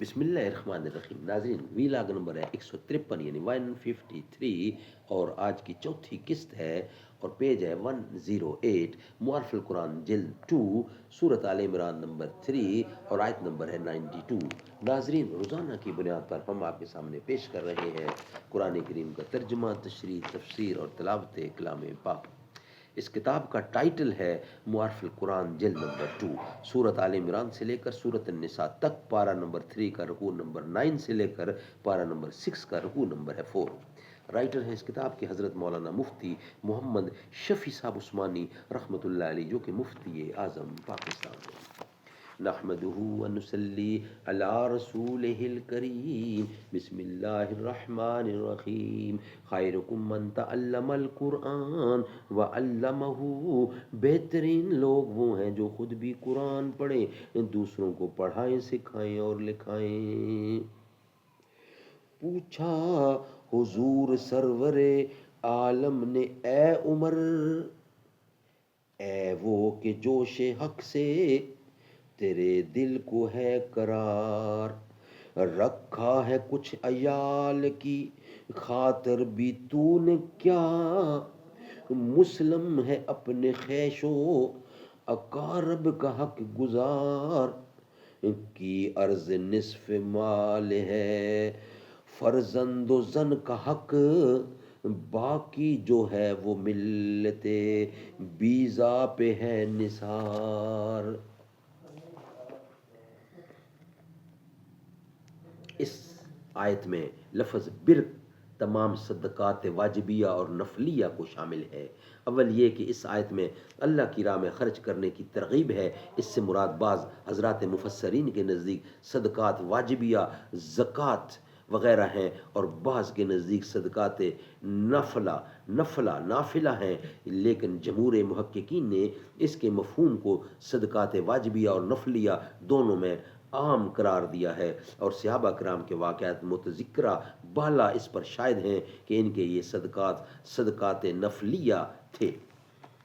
بسم اللہ الرحمن الرحیم. ناظرین ویلاگ نمبر ہے 153 یعنی 153 اور آج کی چوتھی قسط ہے اور پیج ہے 108. معارف القرآن جلد 2 سورۃ آل عمران نمبر 3 اور آیت نمبر ہے 92. ناظرین روزانہ کی بنیاد پر ہم آپ کے سامنے پیش کر رہے ہیں قرآن کریم کا ترجمہ، تشریح، تفسیر اور تلاوت کلام پاک. اس کتاب کا ٹائٹل ہے معارف القرآن جلد نمبر 2 سورۃ آل عمران سے لے کر سورۃ النساء تک، پارہ نمبر 3 کا رکوع نمبر 9 سے لے کر پارہ نمبر 6 کا رکوع نمبر ہے 4. رائٹر ہے اس کتاب کے حضرت مولانا مفتی محمد شفیع صاحب عثمانی رحمۃ اللہ علیہ، جو کہ مفتی اعظم پاکستان ہے. نحمده ونصلي على رسوله الكريم. بسم الله الرحمن الرحیم. خیرکم من تعلم القرآن وعلمه. بہترین لوگ وہ ہیں جو خود بھی قرآن پڑھیں، دوسروں کو پڑھائیں، سکھائیں اور لکھائیں. پوچھا حضور سرور عالم نے اے عمر، اے وہ کہ جوش حق سے تیرے دل کو ہے قرار، رکھا ہے کچھ عیال کی خاطر بھی تو نے کیا، مسلم ہے اپنے خیش و اقارب کا حق گزار، کی عرض نصف مال ہے فرزند و زن کا حق، باقی جو ہے وہ ملت بیزا پہ ہے نثار. اس آیت میں لفظ بر تمام صدقات واجبیہ اور نفلیہ کو شامل ہے. اول یہ کہ اس آیت میں اللہ کی راہ میں خرچ کرنے کی ترغیب ہے. اس سے مراد بعض حضرات مفسرین کے نزدیک صدقات واجبیہ، زکوٰۃ وغیرہ ہیں، اور بعض کے نزدیک صدقات نافلہ ہیں، لیکن جمہور محققین نے اس کے مفہوم کو صدقات واجبیہ اور نفلیہ دونوں میں عام قرار دیا ہے، اور صحابہ کرام کے واقعات متذکرہ بالا اس پر شاہد ہیں کہ ان کے یہ صدقات نفلیہ تھے.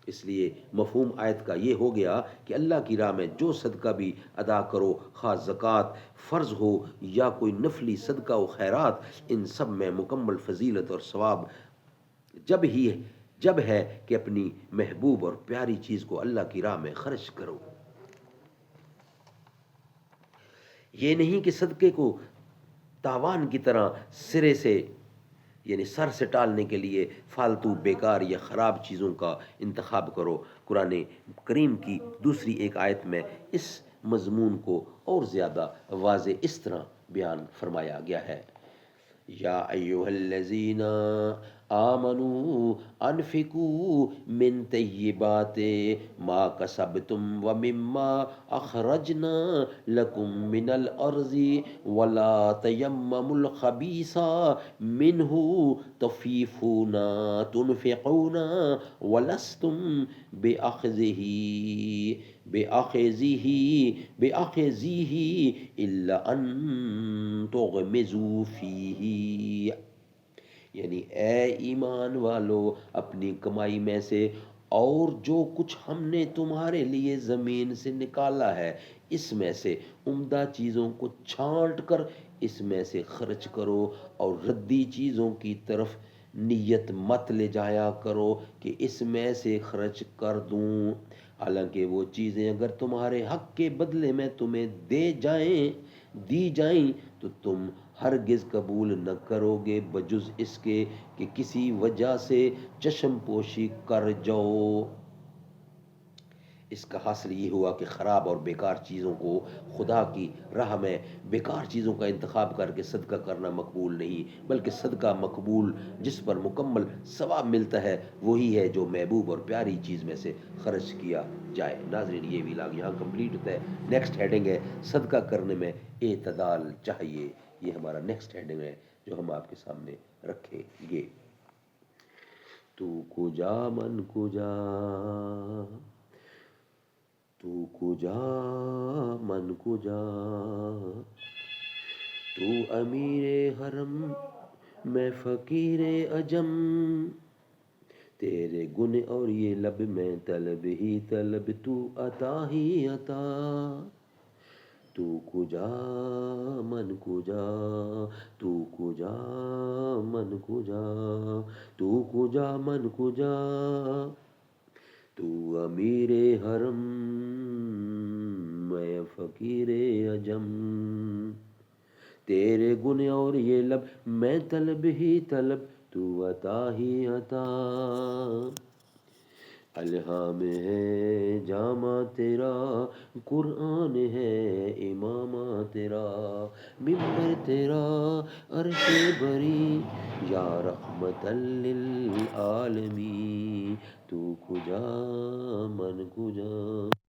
اس لیے مفہوم آیت کا یہ ہو گیا کہ اللہ کی راہ میں جو صدقہ بھی ادا کرو، خواہ زکوٰۃ فرض ہو یا کوئی نفلی صدقہ و خیرات، ان سب میں مکمل فضیلت اور ثواب جب ہے کہ اپنی محبوب اور پیاری چیز کو اللہ کی راہ میں خرچ کرو. یہ نہیں کہ صدقے کو تاوان کی طرح سرے سے یعنی سر سے ٹالنے کے لیے فالتو بیکار یا خراب چیزوں کا انتخاب کرو. قرآن کریم کی دوسری ایک آیت میں اس مضمون کو اور زیادہ واضح اس طرح بیان فرمایا گیا ہے: یا ایھا الذین آمنوا انفقوا من طیبات ما کسبتم ومما اخرجنا لکم من الارض ولا تیمموا الخبیث منہ تنفقون ولستم بآخذیہ الا ان تغمضوا فیہ. یعنی اے ایمان والو، اپنی کمائی میں سے اور جو کچھ ہم نے تمہارے لیے زمین سے نکالا ہے، اس میں سے عمدہ چیزوں کو چھانٹ کر اس میں سے خرچ کرو، اور ردی چیزوں کی طرف نیت مت لے جایا کرو کہ اس میں سے خرچ کر دوں، حالانکہ وہ چیزیں اگر تمہارے حق کے بدلے میں تمہیں دی جائیں تو تم ہرگز قبول نہ کرو گے بجز اس کے کہ کسی وجہ سے چشم پوشی کر جاؤ. اس کا حاصل یہ ہوا کہ خراب اور بیکار چیزوں کو خدا کی راہ میں بیکار چیزوں کا انتخاب کر کے صدقہ کرنا مقبول نہیں، بلکہ صدقہ مقبول جس پر مکمل ثواب ملتا ہے وہی ہے جو محبوب اور پیاری چیز میں سے خرچ کیا جائے. ناظرین یہ ویلاگ یہاں کمپلیٹ ہوتا ہے. نیکسٹ ہیڈنگ ہے صدقہ کرنے میں اعتدال چاہیے. یہ ہمارا نیکسٹ ہیڈنگ ہے جو ہم آپ کے سامنے رکھیں گے. تو کجا من کجا، تو کجا من کجا، تو امیر حرم میں فقیر عجم، تیرے گن اور یہ لب میں طلب ہی طلب، تو عطا ہی عطا. تو کجا من کجا، تو کجا من کجا، تو کجا من کجا، تو امیر حرم میں فقیر عجم، تیرے گن اور یہ لب میں طلب ہی طلب، تو عطا ہی عطا، الہام ہے جامع تیرا، قرآن ہے امامہ تیرا، ممبر تیرا عرش بری، یا رحمت للعالمین، تو کجا من کجا۔